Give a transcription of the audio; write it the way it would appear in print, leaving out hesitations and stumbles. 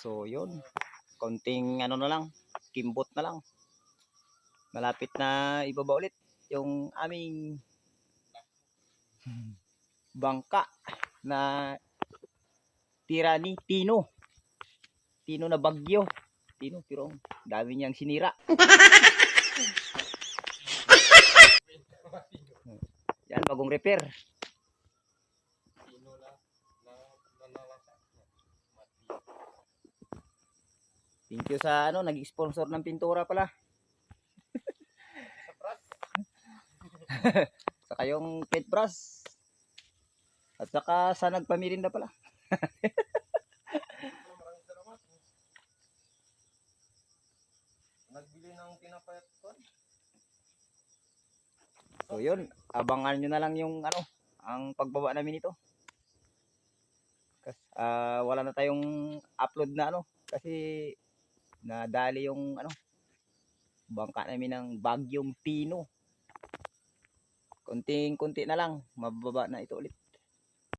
So yun, konting ano na lang, kimbot na lang. Malapit na ibaba ulit yung aming bangka na tira ni Tino. Tino na bagyo. Tino, pero dami niyang sinira. Yan, bagong repair. Thank you sa ano, nag-sponsor ng pintura pala. Saka yung paint brush. At saka sa nagpamirinda pala. Nagbili ng tinapay at kon. So yun, abangan nyo na lang yung ano, ang pagbaba namin ito. Kasi wala na tayong upload na ano kasi nadali yung ano bangka namin ng Bagyong Tino. Konting-konti na lang mababa na ito ulit.